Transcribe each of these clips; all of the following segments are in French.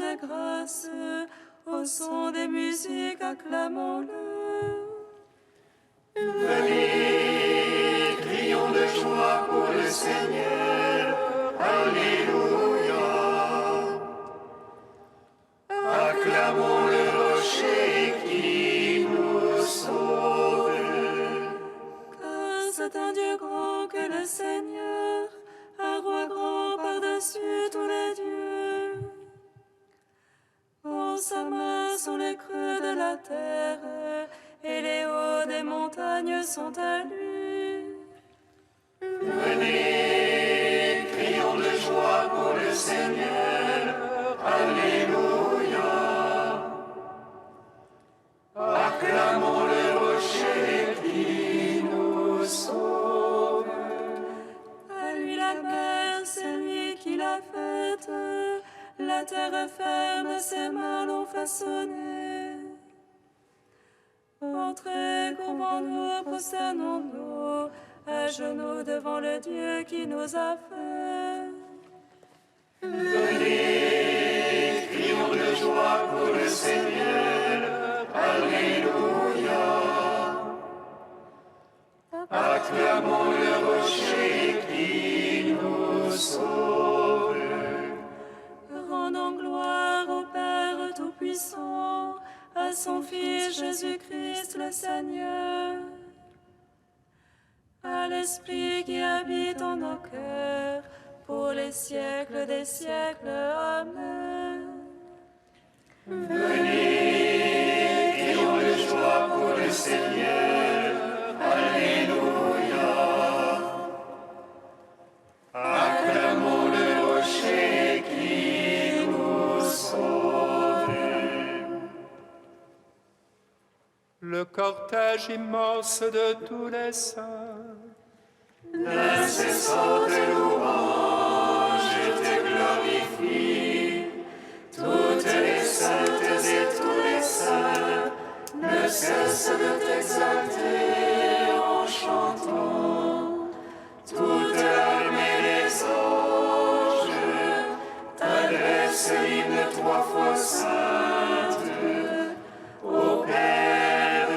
ta grâce. Au son des musiques, acclamons-le. Venez, crions de joie pour le Seigneur. Alléluia. Acclamons le rocher qui nous sauve. Que c'est un Dieu grand que le Seigneur, un roi grand par-dessus tous les dieux. En sa main sont les creux de la terre, et les hauts des montagnes sont à lui. Venez, crions de joie pour le Seigneur. Alléluia. Acclamons le rocher qui nous sauve. À lui la mer, c'est lui qui l'a faite. La terre ferme, ses mains l'ont façonnée. Entrez, courbons-nous, prosternons-nous, à genoux devant le Dieu qui nous a fait. Venez, crions de joie pour le Seigneur. Alléluia. Acclamons le rocher qui nous sauve. Rendons gloire au Père Tout-Puissant, à son Fils Jésus-Christ le Seigneur, à l'Esprit qui habite en nos cœurs, pour les siècles des siècles. Amen. Venez, crions de joie pour le Seigneur. Alléluia. Acclamons le rocher qui nous sauve. Le cortège immense de tous les saints, L'incessante louange te glorifie. Toutes les saintes et tous les saints ne cessent de t'exalter en chantant. Toute l'armée des anges t'adresse l'hymne 3 fois sainte. Ô Père,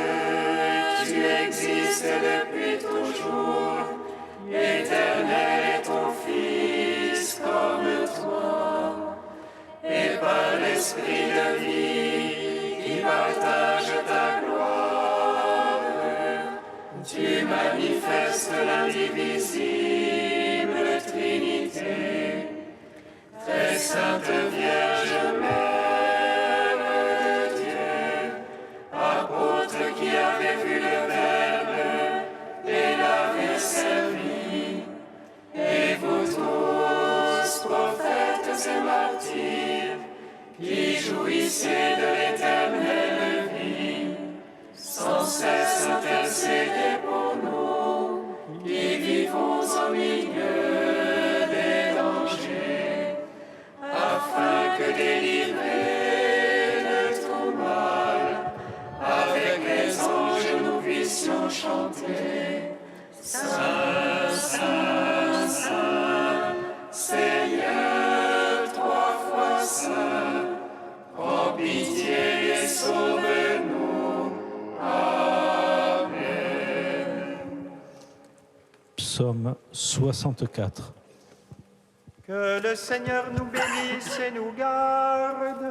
tu existes depuis toujours. Éternel est ton Fils comme toi, et par l'Esprit de vie qui partage ta gloire, tu manifestes l'indivisible Trinité, très sainte Vierge Mère de Dieu, apôtre qui avait vu le Verbe et l'avait servi. Et vous tous, prophètes et martyrs, qui jouissez de l'éternelle vie, sans cesse intercédez pour nous, qui vivons au milieu des dangers, afin que délivrés de tout mal, avec les anges nous puissions chanter. Saint, Saint, Saint, Seigneur, 3 fois Saint, prends pitié et sauve-nous. Amen. Psaume 64. que le Seigneur nous bénisse et nous garde,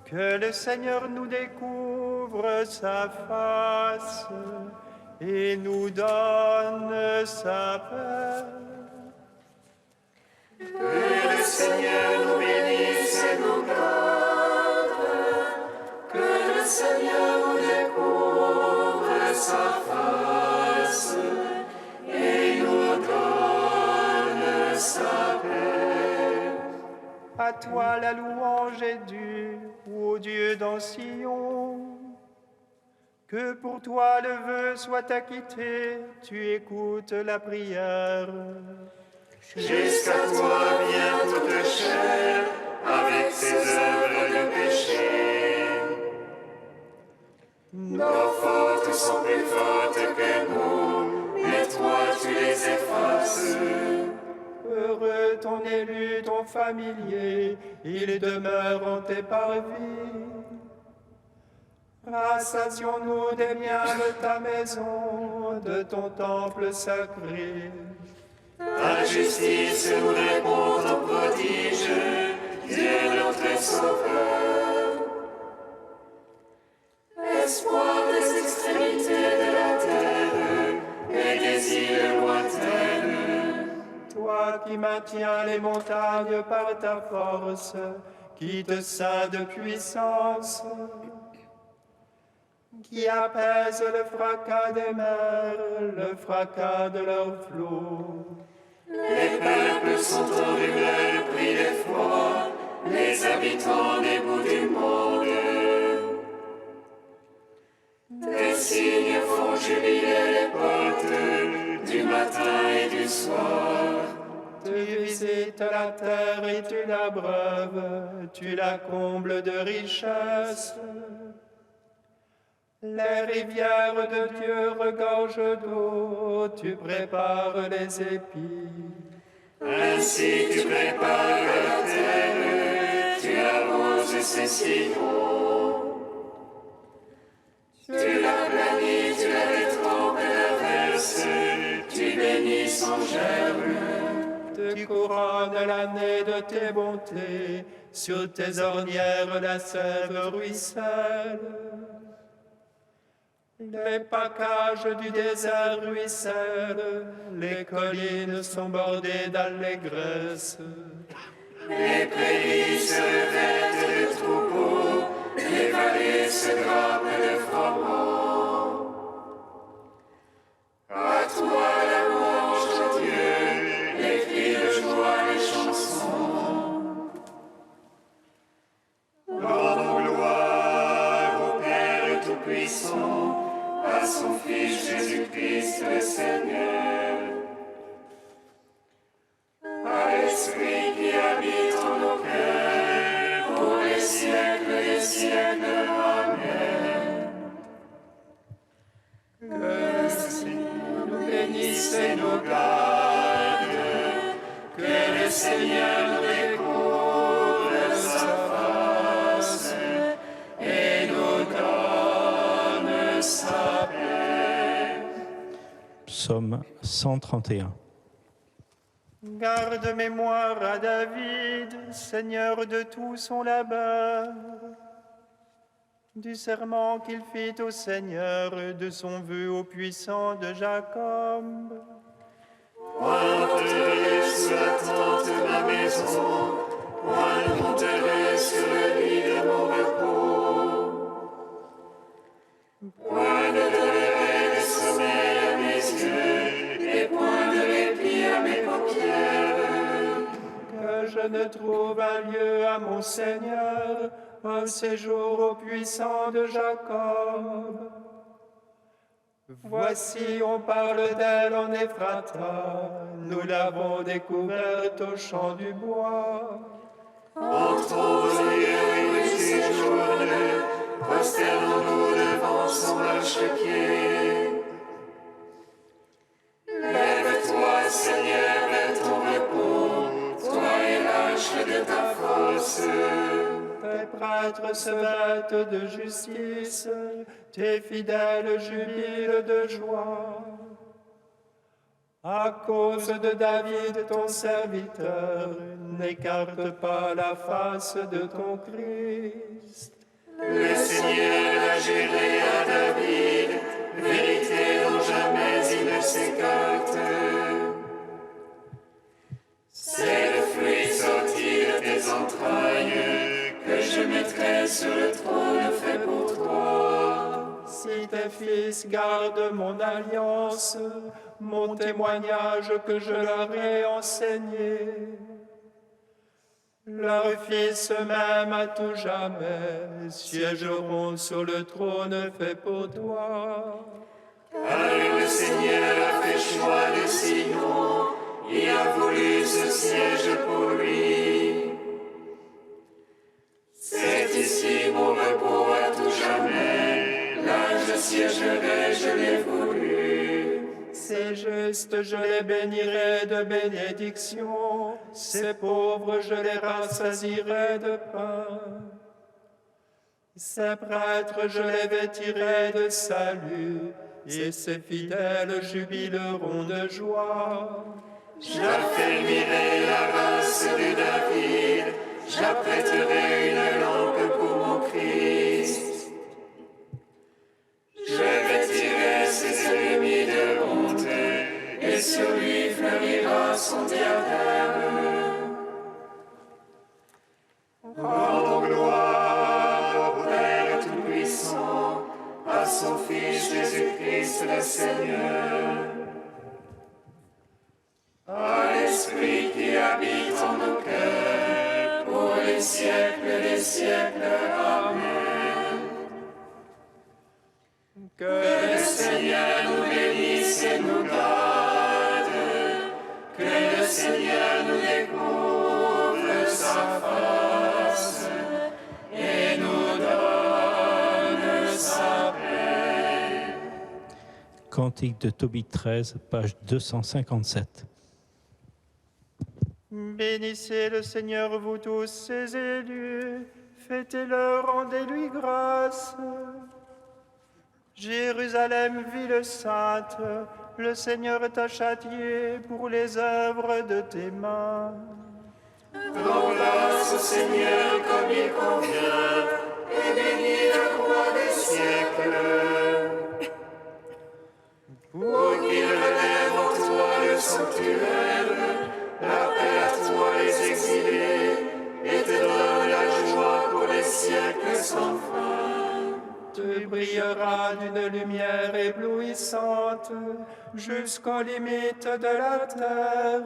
que le Seigneur nous découvre sa face et nous donne sa paix. Que le Seigneur nous bénisse et nous garde, que le Seigneur nous découvre sa face et nous donne sa paix. À toi la louange est due, ô Dieu dans Sion. Que pour toi le vœu soit acquitté, tu écoutes la prière. Jusqu'à toi vient toute chair avec ses œuvres de péché. Nos fautes sont plus fortes que nous, mais toi tu les effaces. Heureux ton élu, ton familier, il demeure en tes parvis. Rassasions-nous des biens de ta maison, de ton temple sacré. Ta justice nous répond en prodige, Dieu notre Sauveur. Espoir des extrémités de la terre et des îles lointaines. Toi qui maintiens les montagnes par ta force, qui te ceint de puissance, qui apaise le fracas des mers, le fracas de leurs flots. Les peuples sont en rumeur pris d'effroi, les habitants des bouts du monde. Tes signes font jubiler les portes du matin et du soir. Tu visites la terre et tu l'abreuves, tu la combles de richesses. Les rivières de Dieu regorgent d'eau, tu prépares les épis. Ainsi tu prépares la terre, tu arroses ses sillons. Tu la planis, tu la détrempes et la verses, tu bénis son germe. Tu couronnes l'année de tes bontés, sur tes ornières la sève ruisselle. Les packages du désert ruissellent, les collines sont bordées d'allégresse. Les prairies se revêtent de troupeaux, les vallées se drapent de froment. À toi la louange, ô Dieu, les cris de joie, les chansons. Rendons gloire au Père Tout-Puissant, à son Fils Jésus-Christ le Seigneur, à l'Esprit qui habite en nos cœurs, pour les siècles des siècles. Amen. Que le Seigneur nous bénisse et nous garde, que le Seigneur nous découvre sa face et nous donne sa paix. Psaume 131. Garde mémoire à David, Seigneur de tout son labeur, du serment qu'il fit au Seigneur, de son vœu au puissant de Jacob. Point monterai sous la tente de ma maison, point ne monterai sur le lit de mon repos. Point ne donnerai de sommeil à mes yeux, et point de répit à mes paupières. Que je ne trouve un lieu à mon Seigneur, un séjour au puissant de Jacob. Voici, on parle d'elle en Éphrata, nous l'avons découverte au champ du bois. Entrons au lieu où il séjourne, prosternons-nous devant son marchepied. Lève-toi, Seigneur, vers ton repos, toi et l'arche de ta force. Tes prêtres se vêtent de justice, tes fidèles jubilent de joie. À cause de David, ton serviteur, n'écarte pas la face de ton Christ. Le Seigneur a juré à David, vérité dont jamais il ne s'écarte. C'est le fruit sorti de tes entrailles que je mettrai sur le trône fait pour toi. Si tes fils gardent mon alliance, mon témoignage que je leur ai enseigné, leurs fils eux-mêmes à tout jamais siégeront sur le trône fait pour toi. Car le Seigneur a fait choix de Sion, il a voulu ce siège pour lui. C'est ici mon repos à tout jamais, là je siégerai, je l'ai voulu. C'est juste, je les bénirai de bénédictions, ces pauvres je les rassasierai de pain. Ces prêtres je les vêtirai de salut, et ces fidèles jubileront de joie. J'affermirai la race de David, j'apprêterai une lampe pour mon Christ. Je vêtirai ses ennemis de honte, et sur lui fleurira son diadème. Rendons gloire au Père Tout-Puissant, à son Fils Jésus-Christ le Seigneur, à l'Esprit qui habite en nos cœurs, pour les siècles des siècles. Amen. Que le Seigneur nous bénisse et nous garde, que le Seigneur nous découvre sa face et nous donne sa paix. Cantique de Tobie 13, page 257. Bénissez le Seigneur, vous tous ses élus, fêtez-le, rendez-lui grâce. Jérusalem, ville sainte, le Seigneur t'a châtié pour les œuvres de tes mains. Rends grâce au Seigneur comme il convient, et bénis le roi des siècles. Pour qu'il relève en toi le sanctuaire, la paix à toi les exilés, et te donne la joie pour les siècles sans fin. Tu brilleras d'une lumière éblouissante jusqu'aux limites de la terre.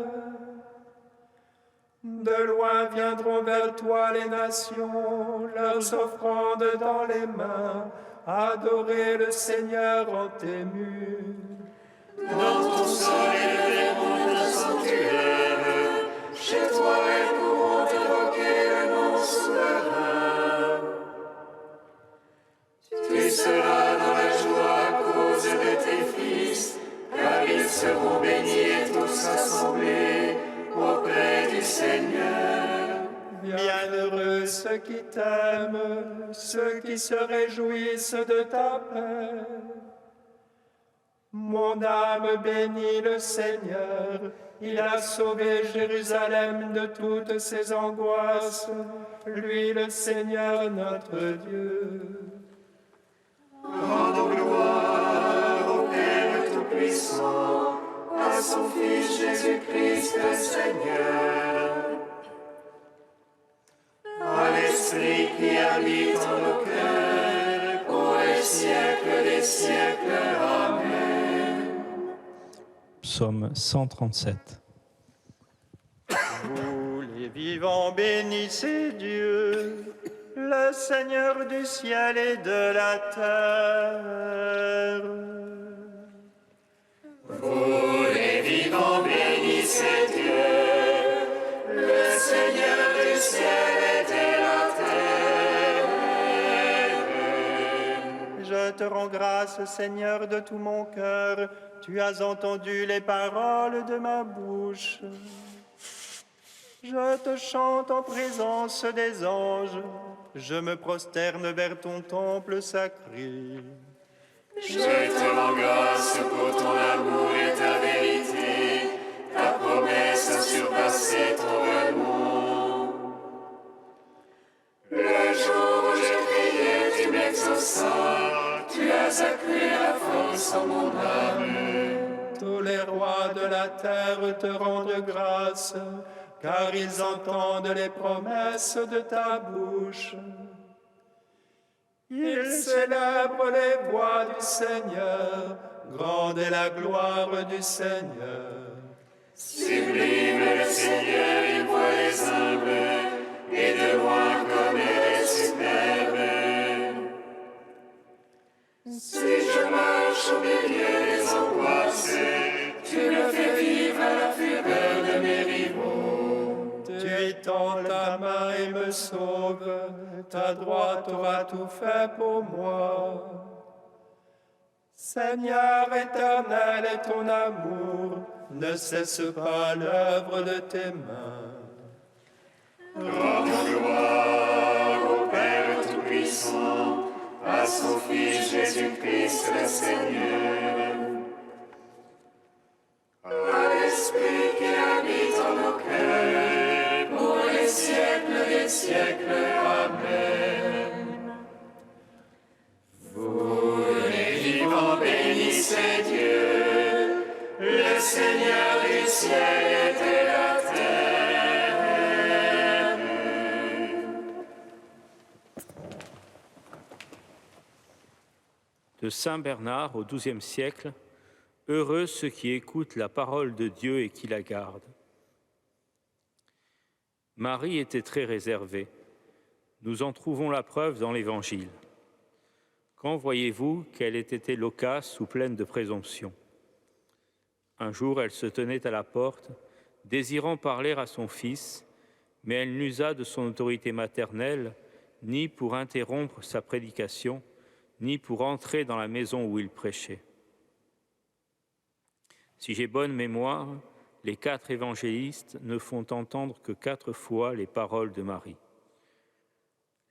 De loin viendront vers toi les nations, leurs offrandes dans les mains, adorer le Seigneur en tes murs. Dans ton sol élèveront ton sanctuaire, chez toi elles pourront évoquer le nom souverain. Tu seras dans la joie à cause de tes fils, car ils seront bénis et tous assemblés auprès du Seigneur. Bienheureux ceux qui t'aiment, ceux qui se réjouissent de ta paix. Mon âme bénit le Seigneur, il a sauvé Jérusalem de toutes ses angoisses, lui le Seigneur notre Dieu. Rendons gloire au Père Tout-Puissant, à son Fils Jésus-Christ le Seigneur, à l'Esprit qui habite en nos cœurs, pour les siècles des siècles. Amen. Psaume 137. Vous les vivants bénissez Dieu, le Seigneur du ciel et de la terre. Vous les vivants bénissez Dieu, le Seigneur du ciel et de la terre. Je te rends grâce, Seigneur, de tout mon cœur. Tu as entendu les paroles de ma bouche. Je te chante en présence des anges. Je me prosterne vers ton temple sacré. Je te rends grâce pour ton amour et ta vérité. Ta promesse a surpassé ton remords. Le jour où je priais, tu m'exauças. Tu as accru la force en mon âme. Tous les rois de la terre te rendent grâce, car ils entendent les promesses de ta bouche. Ils célèbrent les voies du Seigneur, grande est la gloire du Seigneur. Sublime le Seigneur, il voit les humbles, et de loin comme elle est superbe. Si je marche au milieu des angoisses, tu me fais vivre à la fureur de mes rivaux. Tu étends ta main et me sauves, ta droite aura tout fait pour moi. Seigneur éternel est ton amour, ne cesse pas l'œuvre de tes mains. Rendons gloire au Père Tout-Puissant, à son Fils Jésus-Christ le Seigneur, à l'Esprit qui habite en nos cœurs, pour les siècles des siècles. Amen. Vous les vivants bénissez Dieu, le Seigneur du ciel et de la terre. De Saint Bernard au XIIe siècle, heureux ceux qui écoutent la parole de Dieu et qui la gardent. Marie était très réservée. Nous en trouvons la preuve dans l'Évangile. Quand voyez-vous qu'elle ait été loquace ou pleine de présomption? Un jour, elle se tenait à la porte, désirant parler à son fils, mais elle n'usa de son autorité maternelle ni pour interrompre sa prédication, ni pour entrer dans la maison où il prêchait. Si j'ai bonne mémoire, les 4 évangélistes ne font entendre que 4 fois les paroles de Marie.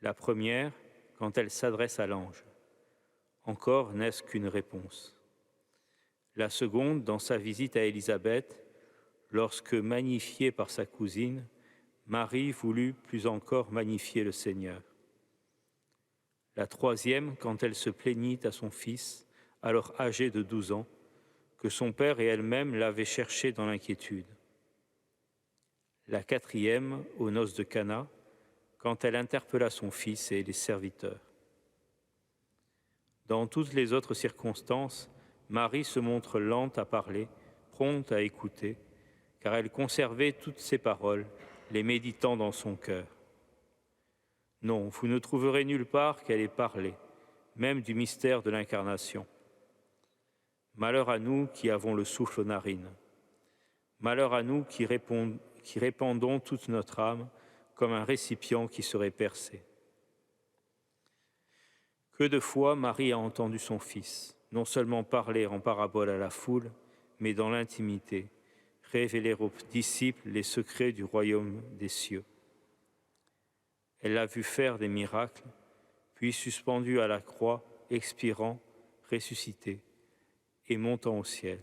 La première, quand elle s'adresse à l'ange. Encore n'est-ce qu'une réponse. La seconde, dans sa visite à Élisabeth, lorsque, magnifiée par sa cousine, Marie voulut plus encore magnifier le Seigneur. La troisième, quand elle se plaignit à son fils, alors âgé de 12 ans, que son père et elle-même l'avaient cherché dans l'inquiétude. La quatrième, aux noces de Cana, quand elle interpella son fils et les serviteurs. Dans toutes les autres circonstances, Marie se montre lente à parler, prompte à écouter, car elle conservait toutes ses paroles, les méditant dans son cœur. Non, vous ne trouverez nulle part qu'elle ait parlé, même du mystère de l'incarnation. Malheur à nous qui avons le souffle aux narines. Malheur à nous qui répandons toute notre âme comme un récipient qui serait percé. Que de fois Marie a entendu son fils, non seulement parler en parabole à la foule, mais dans l'intimité, révéler aux disciples les secrets du royaume des cieux. Elle l'a vu faire des miracles, puis suspendu à la croix, expirant, ressuscité et montant au ciel.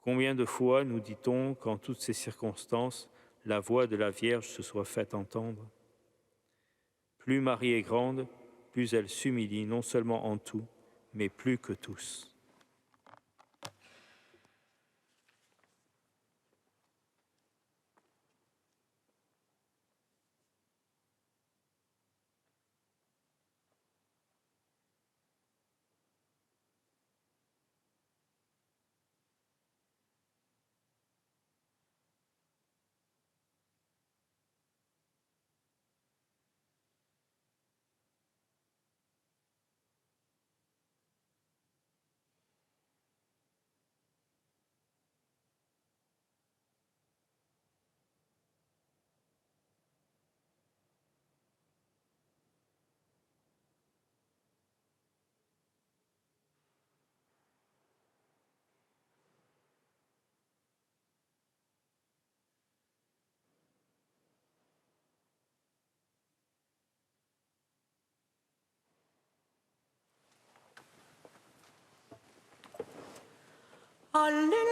Combien de fois nous dit-on qu'en toutes ces circonstances, la voix de la Vierge se soit faite entendre? Plus Marie est grande, plus elle s'humilie non seulement en tout, mais plus que tous. Alléluia,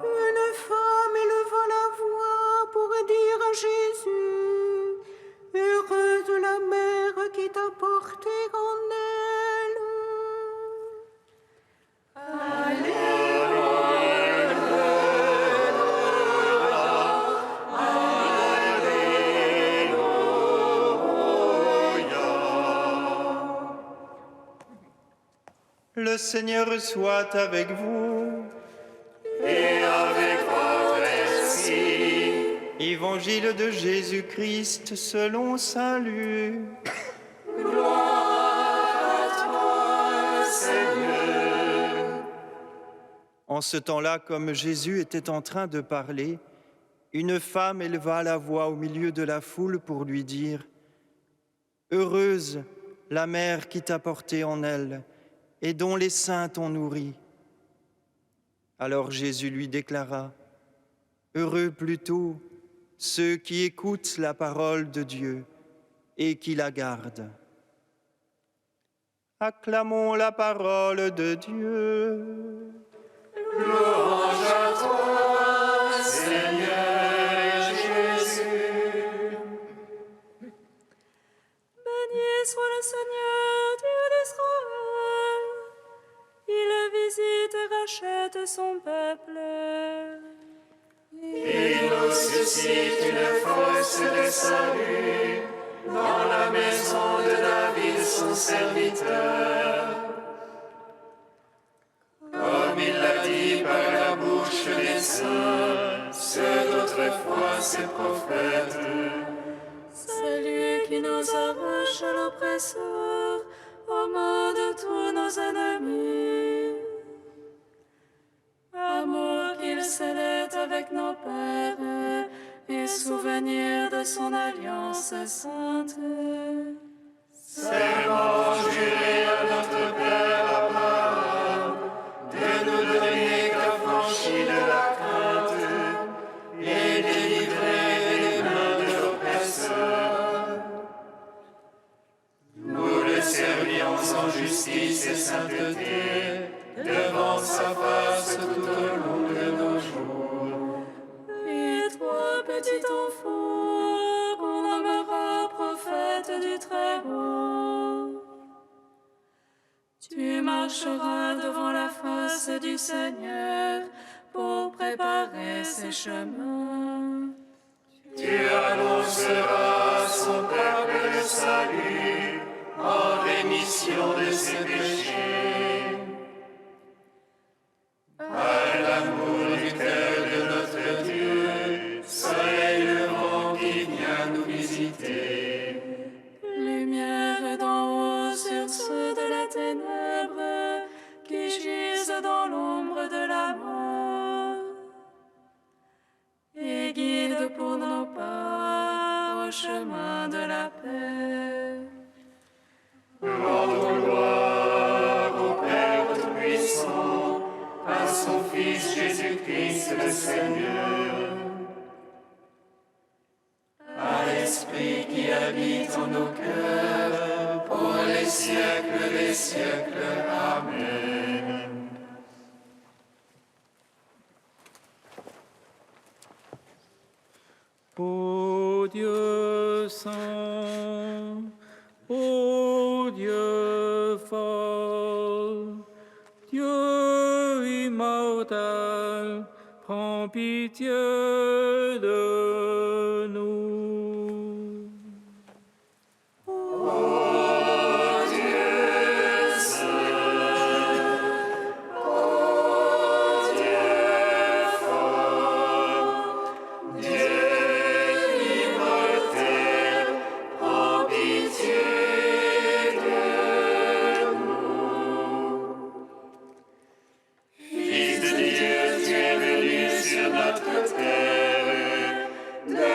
Une femme éleva la voix pour dire à Jésus: heureuse la mère qui t'a porté en elle. Le Seigneur soit avec vous. Et avec votre esprit. Évangile de Jésus-Christ selon saint Luc. Gloire En ce temps-là, comme Jésus était en train de parler, une femme éleva la voix au milieu de la foule pour lui dire « Heureuse la mère qui t'a porté en elle et dont les seins t'ont nourri. » Alors Jésus lui déclara « Heureux plutôt ceux qui écoutent la parole de Dieu et qui la gardent. » Acclamons la parole de Dieu. Louange à toi, Seigneur Jésus. Béni soit le Seigneur, Dieu d'Israël. Il visite et rachète son peuple. Il nous suscite une force de salut dans la maison de David, son serviteur. Comme il l'a dit par la bouche des saints, ceux d'autrefois ses prophètes. C'est lui qui nous arrache à l'oppresseur, aux mains de tous nos ennemis. Amour qu'il scellait avec nos pères, et souvenir de son alliance sainte. Serment juré à notre Père Abraham, de nous donner qu'affranchis de la crainte et délivrer des mains de l'oppresseur. Nous le servions en justice et sainteté, devant sa face tout au long de nos jours. Et toi, petit enfant, qu'on nommera prophète du Très-Haut, tu marcheras devant la face du Seigneur pour préparer ses chemins. Tu annonceras à son peuple le salut en rémission de ses péchés. Par l'amour du cœur de notre Dieu, soleil levant qui vient nous visiter. Lumière d'en haut sur ceux de la ténèbre qui gisent dans l'ombre de la mort. Et guide pour nos pas au chemin de la paix. Rendons gloire au Père Tout-Puissant, à son Fils Jésus-Christ le Seigneur, à l'Esprit qui habite en nos cœurs, pour les siècles des siècles. Amen. Ô Dieu saint, ô Dieu fort, Dieu immortel, prends pitié de nous. Fils de Dieu, tu es venu sur notre terre, de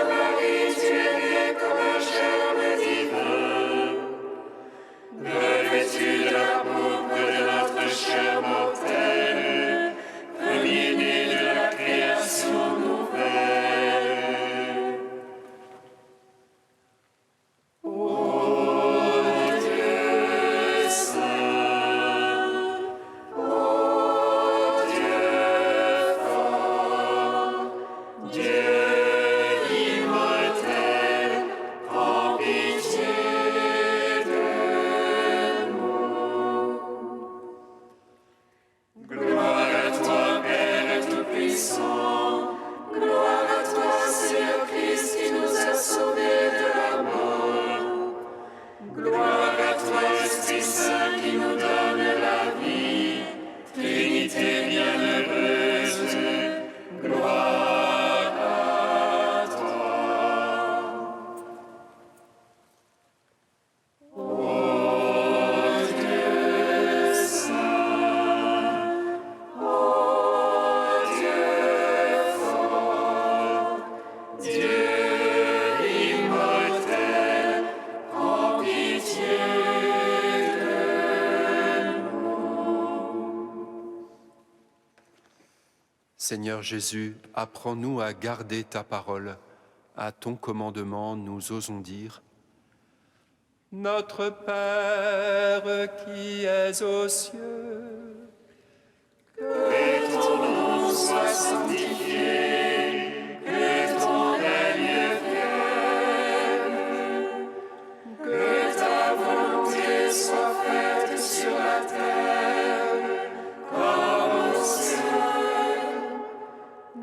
Seigneur Jésus, apprends-nous à garder ta parole. À ton commandement, nous osons dire: Notre Père qui es aux cieux, Que ton nom soit sanctifié, que ton règne vienne, que ta volonté soit faite sur la terre comme au ciel.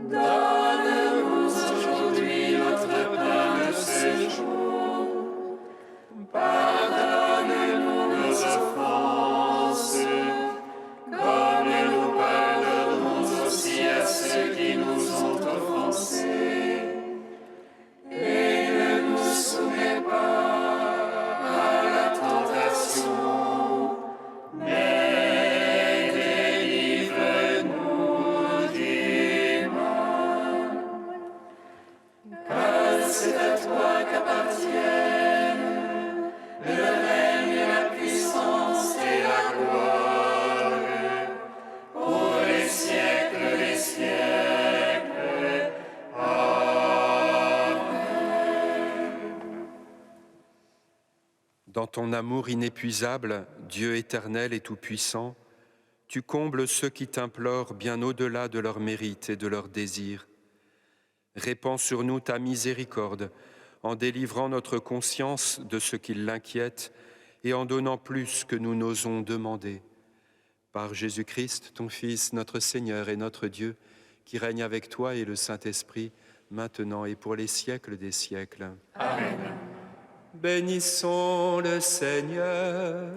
Donne-nous aujourd'hui notre pain de ce jour. Pardonne-nous nos offenses, comme nous pardonnons aussi à ceux qui nous ont offensés. Et ne nous soumets pas à la tentation, mais délivre-nous du mal. Car c'est à toi qu'appartiennent le règne et la puissance et la gloire pour les siècles des siècles. Amen. dans ton amour inépuisable, Dieu éternel et tout-puissant, tu combles ceux qui t'implorent bien au-delà de leurs mérites et de leurs désirs. Répands sur nous ta miséricorde, en délivrant notre conscience de ce qui l'inquiète et en donnant plus que nous n'osons demander. Par Jésus-Christ, ton Fils, notre Seigneur et notre Dieu, qui règne avec toi et le Saint-Esprit, maintenant et pour les siècles des siècles. Amen. Bénissons le Seigneur.